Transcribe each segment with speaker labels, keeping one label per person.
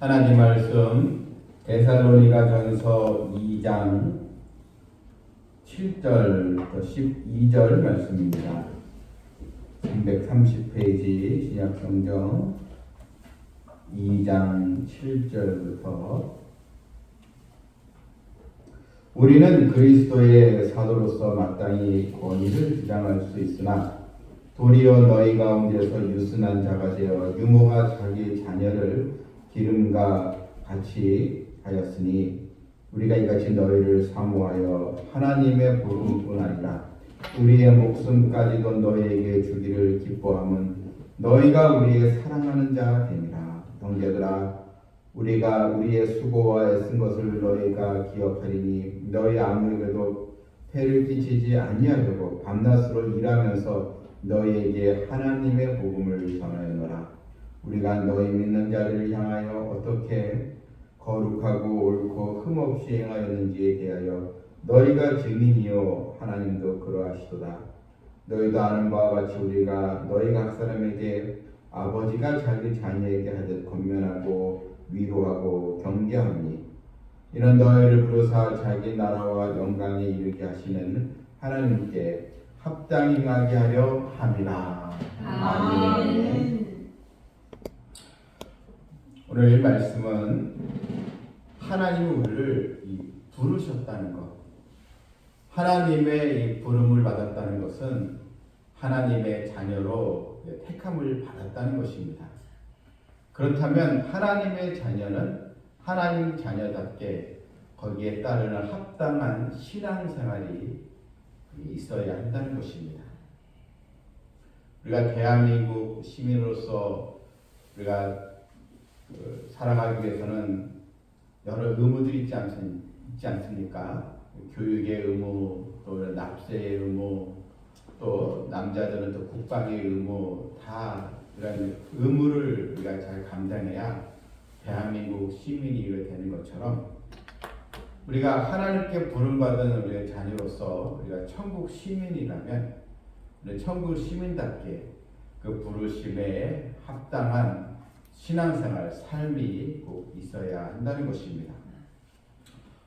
Speaker 1: 하나님 말씀 데살로니가전서 2장 7절부터 12절 말씀입니다. 330페이지 신약성경 2장 7절부터 우리는 그리스도의 사도로서 마땅히 권위를 주장할 수 있으나 도리어 너희 가운데서 유순한 자가 되어 유모가 자기 자녀를 기름과 같이 하였으니 우리가 이같이 너희를 사모하여 하나님의 복음뿐 아니라 우리의 목숨까지도 너희에게 주기를 기뻐함은 너희가 우리의 사랑하는 자 됨이라. 형제들아, 우리가 우리의 수고와 애쓴 것을 너희가 기억하리니 너희 아무에게도 폐를 끼치지 아니하려고 밤낮으로 일하면서 너희에게 하나님의 복음을 전하였노라. 우리가 너희 믿는 자들을 향하여 어떻게 거룩하고 옳고 흠없이 행하였는지에 대하여 너희가 증인이요 하나님도 그러하시도다. 너희도 아는 바와 같이 우리가 너희 각 사람에게 아버지가 자기 자녀에게 하듯 권면하고 위로하고 경계하니 이는 너희를 부르사 자기 나라와 영광에 이르게 하시는 하나님께 합당히 행하게 하려 함이라. 아멘. 오늘 말씀은 하나님이 우리를 부르셨다는 것, 하나님의 이 부름을 받았다는 것은 하나님의 자녀로 택함을 받았다는 것입니다. 그렇다면 하나님의 자녀는 하나님 자녀답게 거기에 따르는 합당한 신앙생활이 있어야 한다는 것입니다. 우리가 대한민국 시민으로서 우리가 살아가기 위해서는 여러 의무들이 있지 않습니까? 교육의 의무, 또 납세의 의무, 또 남자들은 또 국방의 의무, 다 이런 의무를 우리가 잘 감당해야 대한민국 시민이 되는 것처럼 우리가 하나님께 부름받은 우리의 자녀로서 우리가 천국 시민이라면 우리 천국 시민답게 그 부르심에 합당한 신앙생활, 삶이 꼭 있어야 한다는 것입니다.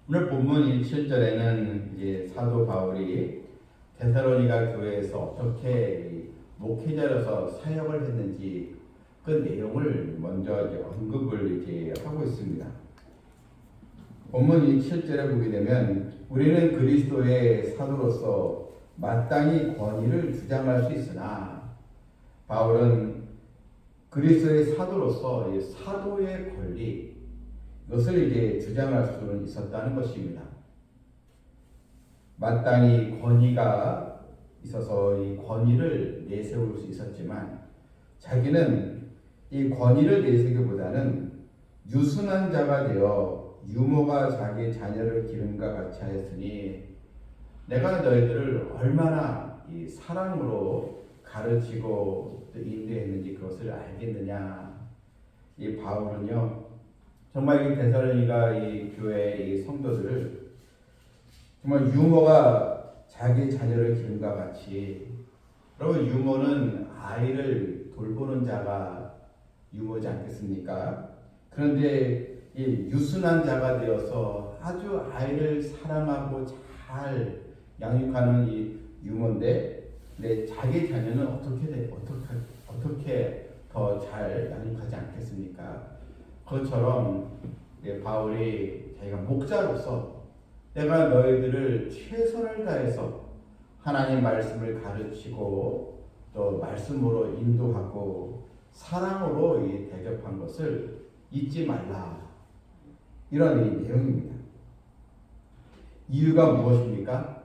Speaker 1: 오늘 본문 7절에는 이제 사도 바울이 데살로니가 교회에서 어떻게 목회자로서 사역을 했는지 그 내용을 먼저 언급을 하고 있습니다. 본문 7절에 보게 되면 우리는 그리스도의 사도로서 마땅히 권위를 주장할 수 있으나 바울은 그리스도의 사도로서 사도의 권리 이것을 주장할 수는 있었다는 것입니다. 마땅히 권위가 있어서 이 권위를 내세울 수 있었지만 자기는 이 권위를 내세우기보다는 유순한 자가 되어 유모가 자기 자녀를 기름과 같이 하였으니 내가 너희들을 얼마나 이 사랑으로 가르치고 인도했는지 그것을 알겠느냐. 이 바울은요 정말 이 데살로니가 이 교회 이 성도들을 정말 유모가 자기 자녀를 기름과 같이, 여러분 유모는 아이를 돌보는 자가 유모지 않겠습니까? 그런데 이 유순한 자가 되어서 아주 아이를 사랑하고 잘 양육하는 이 유모인데 자기 자녀는 어떻게 더 잘 양육하지 않겠습니까? 그것처럼 바울이 자기가 목자로서 내가 너희들을 최선을 다해서 하나님 말씀을 가르치고 또 말씀으로 인도하고 사랑으로 대접한 것을 잊지 말라. 이런 이 내용입니다. 이유가 무엇입니까?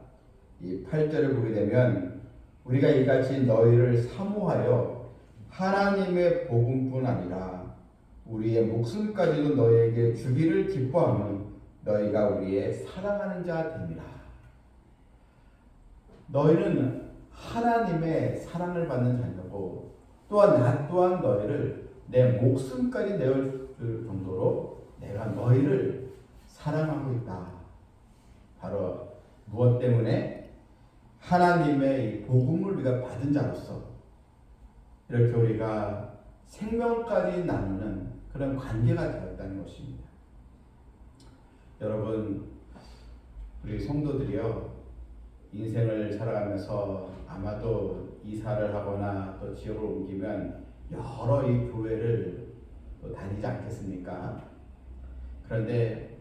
Speaker 1: 이 8절을 보게 되면 우리가 이같이 너희를 사모하여 하나님의 복음뿐 아니라 우리의 목숨까지도 너희에게 주기를 기뻐하면 너희가 우리의 사랑하는 자 됩니다. 너희는 하나님의 사랑을 받는 자녀고 또한 나 또한 너희를 내 목숨까지 내어줄 정도로 내가 너희를 사랑하고 있다. 바로 무엇 때문에? 하나님의 이 복음을 우리가 받은 자로서 이렇게 우리가 생명까지 나누는 그런 관계가 되었다는 것입니다. 여러분, 우리 성도들이요, 인생을 살아가면서 아마도 이사를 하거나 또 지역을 옮기면 여러 이 교회를 또 다니지 않겠습니까? 그런데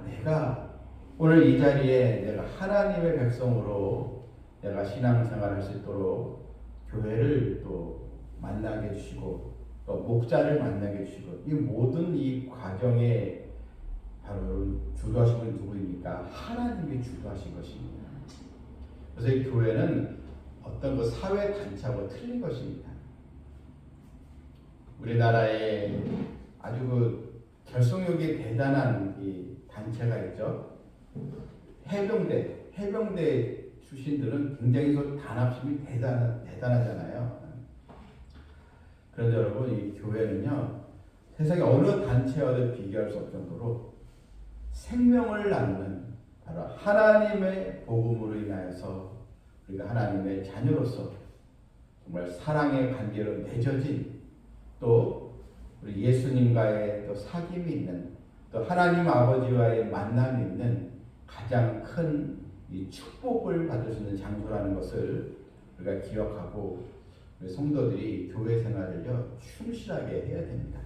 Speaker 1: 내가 오늘 이 자리에 내가 하나님의 백성으로 내가 신앙생활을 할 수 있도록 교회를 또 만나게 해주시고 또 목자를 만나게 해주시고 이 모든 이 과정에 바로 주도하신 분이 누구입니까? 하나님이 주도하신 것입니다. 그래서 이 교회는 어떤 그 사회 단체하고 틀린 것입니다. 우리나라에 아주 그 결속력이 대단한 이 단체가 있죠. 해병대 출신들은 굉장히 그 단합심이 대단하잖아요. 그런데 여러분, 이 교회는요, 세상의 어느 단체와도 비교할 수 없을 정도로 생명을 나누는 바로 하나님의 복음으로 인하여서 우리가 하나님의 자녀로서 정말 사랑의 관계로 맺어진 또 우리 예수님과의 또 사귐이 있는 또 하나님 아버지와의 만남이 있는 가장 큰 이 축복을 받을 수 있는 장소라는 것을 우리가 기억하고 우리 성도들이 교회 생활을요 충실하게 해야 됩니다.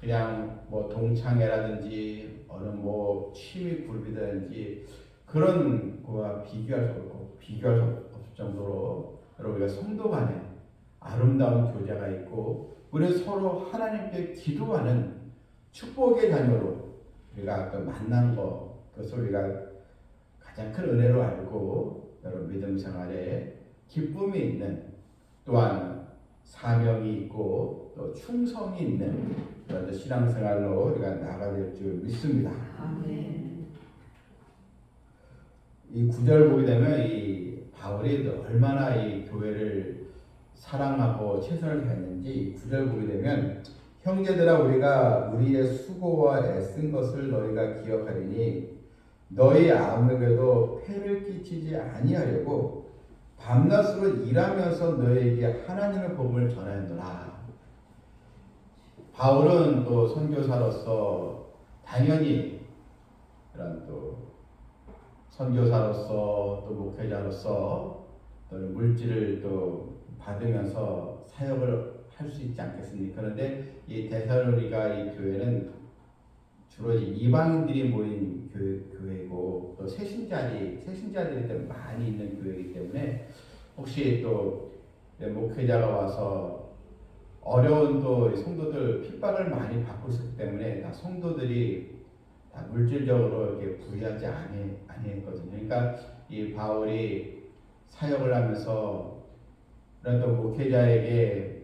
Speaker 1: 그냥 뭐 동창회라든지 어느 뭐 취미 그룹이라든지 그런 거와 비교할 수 없을 정도로 여러분, 우리가 성도 간에 아름다운 교제가 있고 우리 서로 하나님께 기도하는 축복의 자녀로 우리가 그 만난 거, 그것을 우리가 가장 큰 은혜로 알고 여러분 믿음 생활에 기쁨이 있는 또한 사명이 있고 또 충성이 있는 그런 신앙생활로 우리가 나아가야 될 줄 믿습니다.
Speaker 2: 아멘.
Speaker 1: 이 9절 보게 되면 이 바울이 얼마나 이 교회를 사랑하고 최선을 다했는지 이 9절 보게 되면 형제들아 우리가 우리의 수고와 애쓴 것을 너희가 기억하리니 너희 아무에게도 폐를 끼치지 아니하려고 밤낮으로 일하면서 너희에게 하나님의 복음을 전하였노라. 바울은 또 선교사로서 당연히 그런 또 선교사로서 또 목회자로서 또 물질을 또 받으면서 사역을 할 수 있지 않겠습니까? 그런데 이 데살로니가 이 교회는 주로 이방인들이 모인 교회고 또 새신자들이 많이 있는 교회이기 때문에 혹시 또 목회자가 와서 어려운 또 성도들 핍박을 많이 받고 있었기 때문에 다 성도들이 다 물질적으로 이렇게 부유하지 아니했거든요. 그러니까 이 바울이 사역을 하면서 이런 또 목회자에게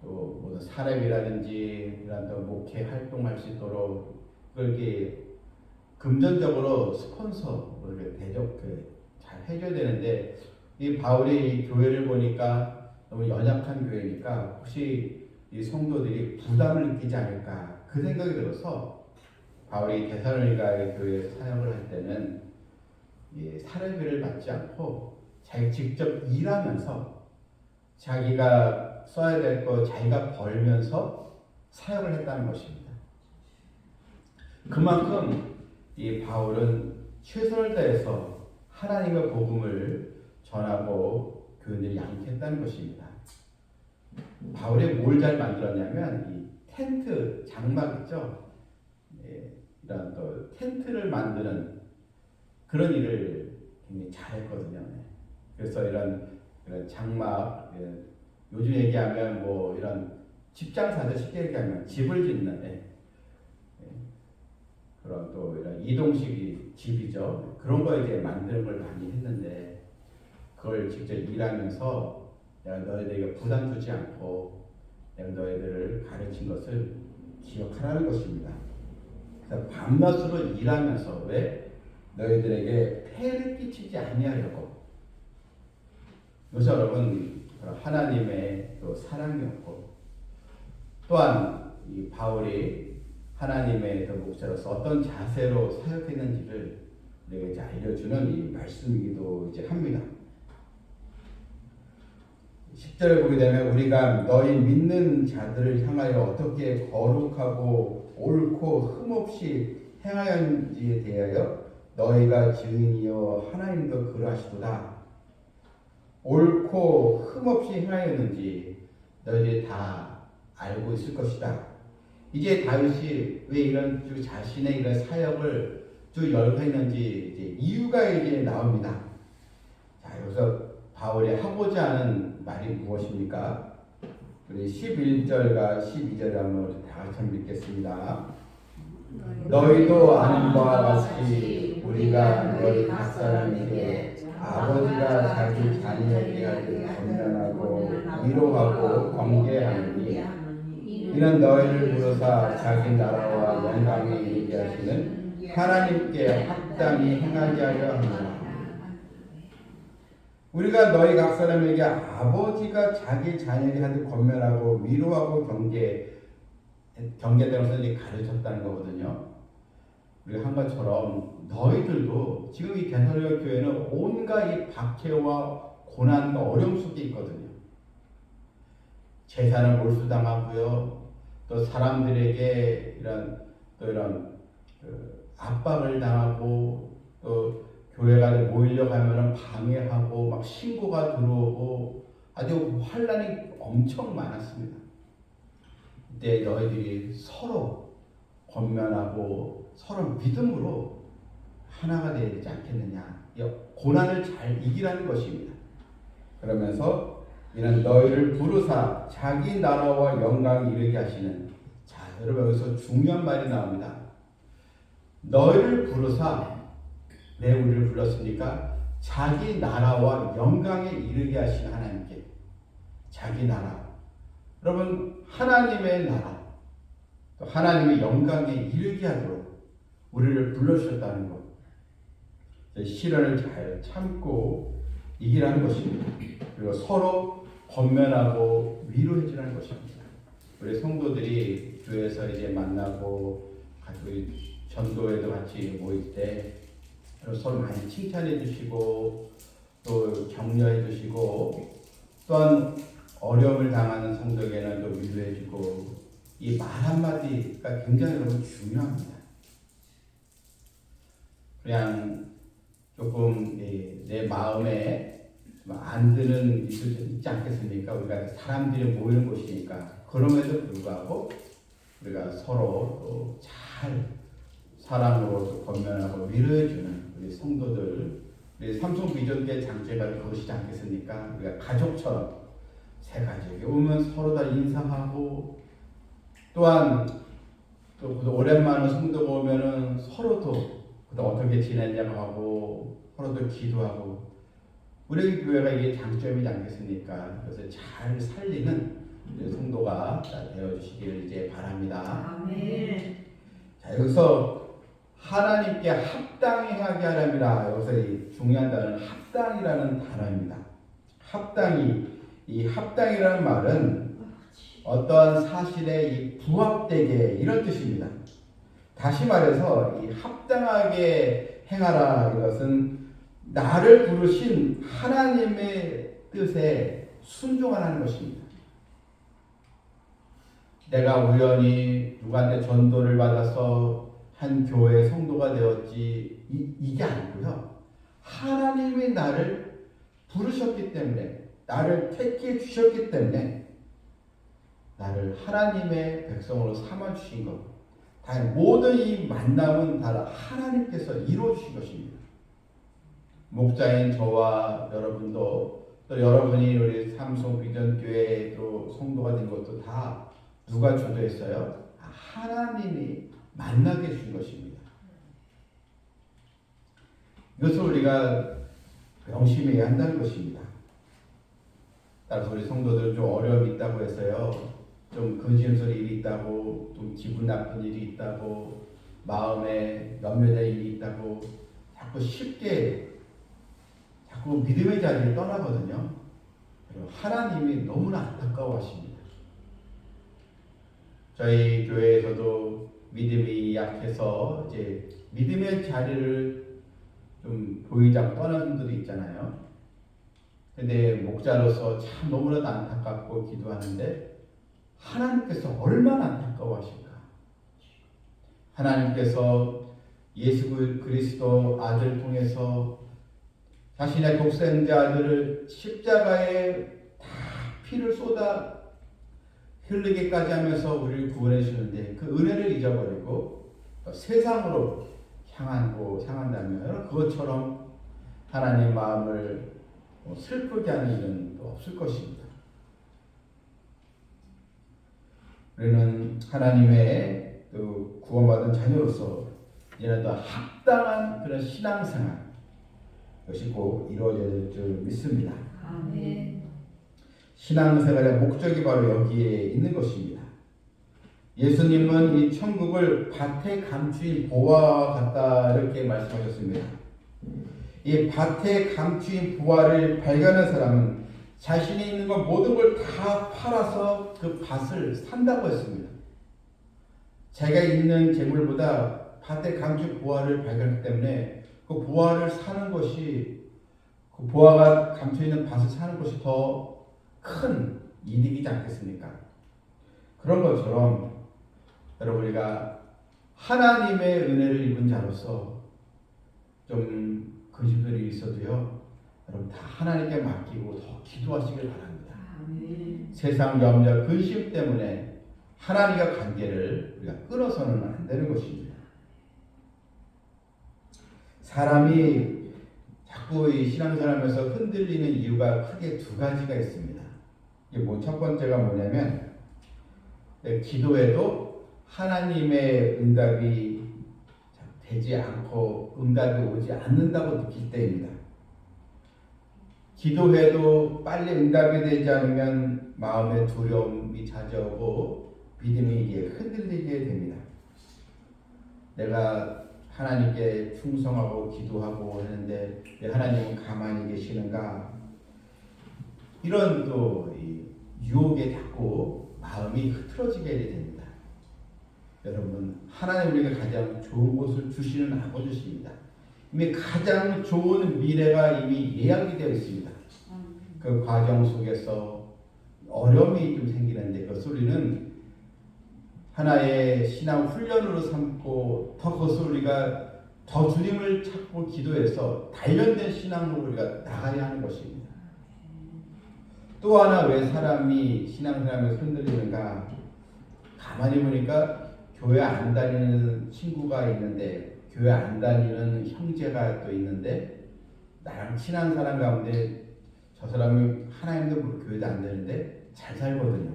Speaker 1: 또 모든 사람이라든지 이런 또 목회 활동할 수 있도록 그렇게 금전적으로 스폰서를 잘 해줘야 되는데 이 바울이 이 교회를 보니까 너무 연약한 교회니까 혹시 이 성도들이 부담을 느끼지 않을까 그 생각이 들어서 바울이 데살로니가의 교회에서 사역을 할 때는 이 사례비를 받지 않고 자기 직접 일하면서 자기가 써야 될 거 자기가 벌면서 사역을 했다는 것입니다. 그만큼 이 바울은 최선을 다해서 하나님의 복음을 전하고 교인들을 양육했다는 것입니다. 바울이 뭘 잘 만들었냐면 이 텐트 장막 있죠. 이런 또 텐트를 만드는 그런 일을 굉장히 잘했거든요. 그래서 이런 장막, 요즘 얘기하면 뭐 이런 집장사들 쉽게 얘기하면 집을 짓는 그런 또 이런 이동식 집이죠. 그런 거 이제 만드는 걸 많이 했는데 그걸 직접 일하면서 내가 너희들에게 부담 주지 않고 내가 너희들을 가르친 것을 기억하라는 것입니다. 그래서 밤낮으로 일하면서 왜 너희들에게 폐를 끼치지 아니하려고. 그래서 여러분 하나님의 또 사랑이었고 또한 이 바울이 하나님의 그 목자로서 어떤 자세로 사역했는지를 우리에게 이제 알려주는 이 말씀이기도 이제 합니다. 10절을 보게 되면 우리가 너희 믿는 자들을 향하여 어떻게 거룩하고 옳고 흠없이 행하였는지에 대하여 너희가 증인이여 하나님도 그러하시도다. 옳고 흠없이 행하였는지 너희들이 다 알고 있을 것이다. 이제 다윗이 왜 이런 자신의 이런 사역을 열거했는지 이제 이유가 이제 나옵니다. 자, 여기서 바울이 하고자 하는 말이 무엇입니까? 우리 11절과 12절 한번 다 같이 읽겠습니다. 너희도 아는 바와 같이 우리가 너희 각 사람에게 아버지가 자기 자녀에게 하듯 권면하고 위로하고 경계하느니 이는 너희를 부르사 자기 나라와 영광에 이르게 하시는 하나님께 합당히 행하게 하려 합니다. 우리가 너희 각 사람에게 아버지가 자기 자녀에게 하듯 권면하고 위로하고 경계되면서 가르쳤다는 거거든요. 우리가 한 것처럼 너희들도 지금 이 데살로니가 교회는 온갖 이 박해와 고난과 어려움 속에 있거든요. 재산을 몰수당하고요. 또 사람들에게 이런 압박을 당하고 또 교회가 모이려고 하면 방해하고 막 신고가 들어오고 아주 환란이 엄청 많았습니다. 이때 너희들이 서로 권면하고 서로 믿음으로 하나가 되어야 되지 않겠느냐. 고난을 잘 이기라는 것입니다. 그러면서 이는 너희를 부르사 자기 나라와 영광에 이르게 하시는, 자 여러분 여기서 중요한 말이 나옵니다. 너희를 부르사, 왜 우리를 불렀습니까? 자기 나라와 영광에 이르게 하시는 하나님께. 자기 나라, 여러분 하나님의 나라, 또 하나님의 영광에 이르게 하도록 우리를 불러주셨다는 것, 시련을 잘 참고 이기라는 것입니다. 그리고 서로 권면하고 위로해 주라는 것입니다. 우리 성도들이 교회에서 이제 만나고 같이 전도회도 같이 모일 때 서로 많이 칭찬해 주시고 또 격려해 주시고, 또한 어려움을 당하는 성도에게는 또 위로해 주고, 이 말 한마디가 굉장히 너무 중요합니다. 그냥 조금 내 마음에 안 드는 있지 않겠습니까? 우리가 사람들이 모이는 곳이니까. 그럼에도 불구하고 우리가 서로 잘 사랑으로 권면하고 위로해주는 우리 성도들, 우리 삼성 비전교회 장제가 그것이지 않겠습니까? 우리가 가족처럼 새 가족이 오면 서로 다 인사하고, 또한 또 오랜만에 성도가 오면은 서로도 어떻게 지냈냐고 하고 서로도 기도하고, 우리 교회가 이게 장점이지 않겠습니까? 그래서 잘 살리는 성도가 되어주시기를 이제 바랍니다. 아멘. 자, 여기서 하나님께 합당히 하게 하랍니다. 여기서 이 중요한 단어는 합당이라는 단어입니다. 합당히, 이 합당이라는 말은 어떠한 사실에 이 부합되게, 이런 뜻입니다. 다시 말해서 이 합당하게 행하라, 이것은 나를 부르신 하나님의 뜻에 순종하라는 것입니다. 내가 우연히 누구한테 전도를 받아서 한 교회의 성도가 되었지, 이게 아니고요. 하나님이 나를 부르셨기 때문에, 나를 택해 주셨기 때문에 나를 하나님의 백성으로 삼아주신 것, 다 모든 이 만남은 다 하나님께서 이루어주신 것입니다. 목자인 저와 여러분도, 또 여러분이 우리 삼성 비전교회에 또 성도가 된 것도 다 누가 주도했어요? 하나님이 만나게 해준 것입니다. 이것을 우리가 명심해야 한다는 것입니다. 따라서 우리 성도들 좀 어려움이 있다고 해서요, 좀 근심스러운 일이 있다고, 좀 기분 나쁜 일이 있다고, 마음에 염려된 일이 있다고 자꾸 쉽게 자꾸 믿음의 자리를 떠나거든요. 그리고 하나님이 너무나 안타까워하십니다. 저희 교회에서도 믿음이 약해서 이제 믿음의 자리를 좀 보이자고 떠나는 분들이 있잖아요. 근데 목자로서 참 너무나도 안타깝고 기도하는데 하나님께서 얼마나 안타까워하실까? 하나님께서 예수 그리스도 아들 통해서 자신의 독생자 아들을 십자가에 다 피를 쏟아 흘리게까지 하면서 우리를 구원해 주는데 그 은혜를 잊어버리고 세상으로 향한다면 그것처럼 하나님 마음을 슬프게 하는 일은 없을 것입니다. 우리는 하나님의 그 구원받은 자녀로서 이제는 더 합당한 그런 신앙생활 것이 꼭 이루어져야 될 줄 믿습니다.
Speaker 2: 아멘.
Speaker 1: 신앙생활의 목적이 바로 여기에 있는 것입니다. 예수님은 이 천국을 밭에 감추인 보화와 같다 이렇게 말씀하셨습니다. 이 밭에 감추인 보화를 발견한 사람은 자신이 있는 것 모든 걸 다 팔아서 그 밭을 산다고 했습니다. 자기가 있는 재물보다 밭에 감춘 보화를 발견했기 때문에 그 보화를 사는 것이 그 보화가 감춰 있는 밭을 사는 것이 더 큰 이득이지 않겠습니까? 그런 것처럼 여러분 우리가 하나님의 은혜를 입은 자로서 좀 근심들이 있어도요 여러분 다 하나님께 맡기고 더 기도하시길 바랍니다.
Speaker 2: 아멘.
Speaker 1: 세상 염려 근심 때문에 하나님과 관계를 우리가 끊어서는 안 되는 것입니다. 사람이 자꾸 이 신앙생활하면서 흔들리는 이유가 크게 두 가지가 있습니다. 이게 첫 번째가 뭐냐면 기도해도 하나님의 응답이 되지 않고 응답이 오지 않는다고 느낄 때입니다. 기도해도 빨리 응답이 되지 않으면 마음의 두려움이 찾아오고 믿음이 이게 흔들리게 됩니다. 내가 하나님께 충성하고 기도하고 하는데 왜 하나님은 가만히 계시는가? 이런 또 유혹에 자꾸 마음이 흐트러지게 됩니다. 여러분 하나님 우리가 가장 좋은 것을 주시는 아버지십니다. 이미 가장 좋은 미래가 이미 예약이 되어 있습니다. 그 과정 속에서 어려움이 좀 생기는데 그것을 우리는 하나의 신앙 훈련으로 삼고 더 그것을 우리가 더 주님을 찾고 기도해서 단련된 신앙으로 우리가 나가야 하는 것입니다. 또 하나 왜 사람이 신앙생활에서 흔들리는가? 가만히 보니까 교회 안 다니는 친구가 있는데 교회 안 다니는 형제가 또 있는데 나랑 친한 사람 가운데 저 사람이 하나님도 모르고 교회도 안 다니는데 잘 살거든요.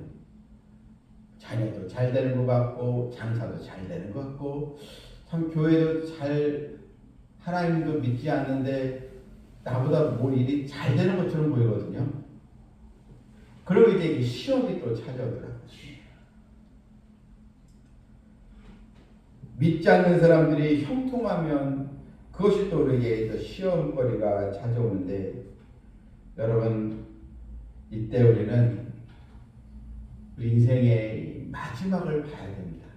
Speaker 1: 자녀도 잘 되는 것 같고 장사도 잘 되는 것 같고 참 교회도 잘 하나님도 믿지 않는데 나보다 뭘 일이 잘 되는 것처럼 보이거든요. 그러고 이제 시험이 또 찾아오더라고요. 믿지 않는 사람들이 형통하면 그것이 또 우리에게 또 시험거리가 찾아오는데 여러분 이때 우리는 우리 인생의 마지막을 봐야 됩니다.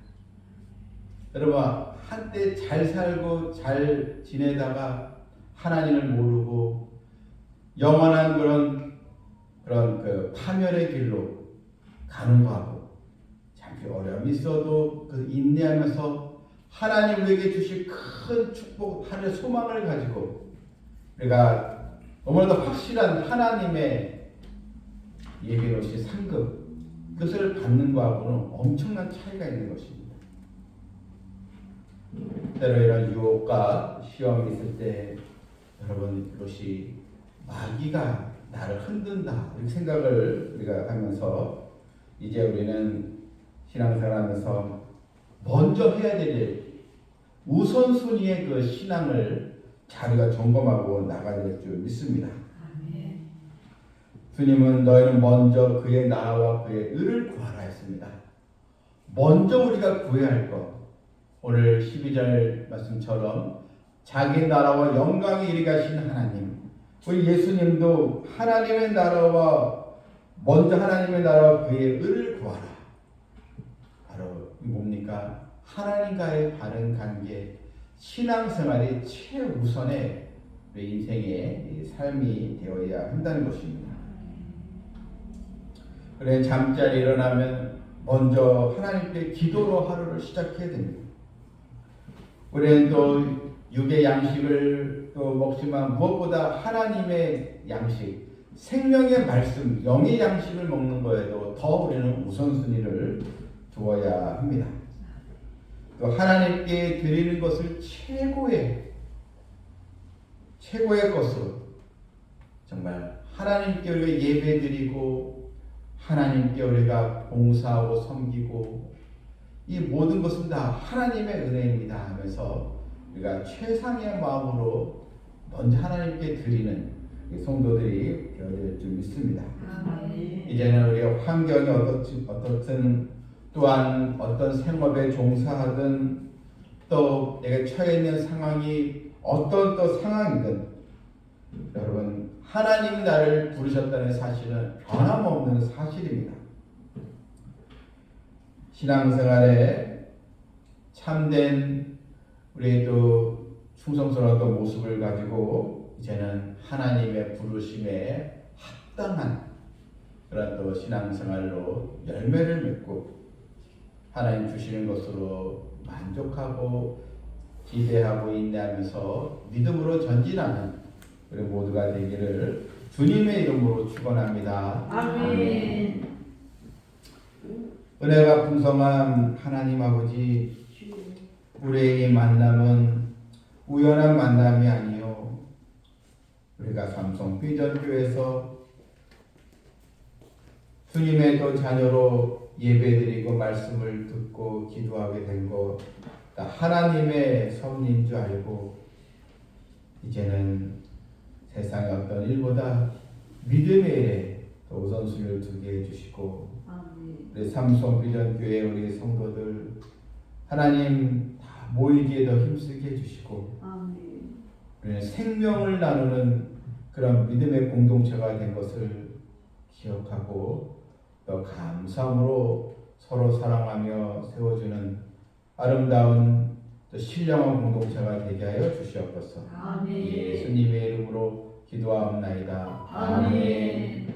Speaker 1: 여러분 한때 잘 살고 잘 지내다가 하나님을 모르고 영원한 그런 그 파멸의 길로 가는 거하고 잠시 어려움이 있어도 그 인내하면서 하나님 우리에게 주실 큰 축복, 하늘의 소망을 가지고 우리가 너무나도 확실한 하나님의 예비해 놓으신 상급 그것을 받는 거하고는 엄청난 차이가 있는 것입니다. 때로 이런 유혹과 시험이 있을 때 여러분 그것이 마귀가 나를 흔든다 이렇게 생각을 우리가 하면서 이제 우리는 신앙생활하면서 먼저 해야 될 일, 우선순위의 그 신앙을 자리가 점검하고 나가야 될 줄 믿습니다.
Speaker 2: 아멘.
Speaker 1: 주님은 너희는 먼저 그의 나라와 그의 의를 구하라 했습니다. 먼저 우리가 구해야 할 것. 오늘 12절 말씀처럼 자기 나라와 영광이 이리 가신 하나님. 우리 예수님도 하나님의 나라와 먼저 하나님의 나라와 그의 의를 구하라. 바로 뭡니까? 하나님과의 바른 관계, 신앙생활이 최우선의 우리 인생의 이 삶이 되어야 한다는 것입니다. 그래 잠자리 일어나면 먼저 하나님께 기도로 하루를 시작해야 됩니다. 우리는 또 육의 양식을 또 먹지만 무엇보다 하나님의 양식, 생명의 말씀, 영의 양식을 먹는 거에도 더 우리는 우선순위를 두어야 합니다. 또 하나님께 드리는 것을 최고의 것으로 정말 하나님께 우리가 예배드리고 하나님께 우리가 봉사하고 섬기고 이 모든 것은 다 하나님의 은혜입니다 하면서 우리가 최상의 마음으로 먼저 하나님께 드리는 성도들이 되어야 될 줄 믿습니다.
Speaker 2: 아멘.
Speaker 1: 이제는 우리가 환경이 어떻든 또한 어떤 생업에 종사하든 또 내가 처해 있는 상황이 어떤 또 상황이든 여러분 하나님이 나를 부르셨다는 사실은 변함없는 사실입니다. 신앙생활에 참된 우리의 또 충성스러운 어떤 모습을 가지고 이제는 하나님의 부르심에 합당한 그런 또 신앙생활로 열매를 맺고 하나님 주시는 것으로 만족하고 기대하고 인내하면서 믿음으로 전진하는 우리 모두가 되기를 주님의 이름으로 축원합니다.
Speaker 2: 아멘.
Speaker 1: 은혜가 풍성한 하나님 아버지, 우리의 이 만남은 우연한 만남이 아니요 우리가 삼성 비전교회에서 주님의 또 자녀로 예배드리고 말씀을 듣고 기도하게 된 것 하나님의 섭리인 줄 알고 이제는 세상의 어떤 일보다 믿음의 일에 더 우선순위를 두게 해주시고 우리 삼성 비전교회 우리 성도들 하나님 다 모이기에 더 힘쓰게 해주시고 우리는 생명을 나누는 그런 믿음의 공동체가 된 것을 기억하고 또 감사함으로 서로 사랑하며 세워주는 아름다운 또 신령한 공동체가 되게 하여 주시옵소서.
Speaker 2: 아멘.
Speaker 1: 예수님의 이름으로 기도하옵나이다.
Speaker 2: 아멘.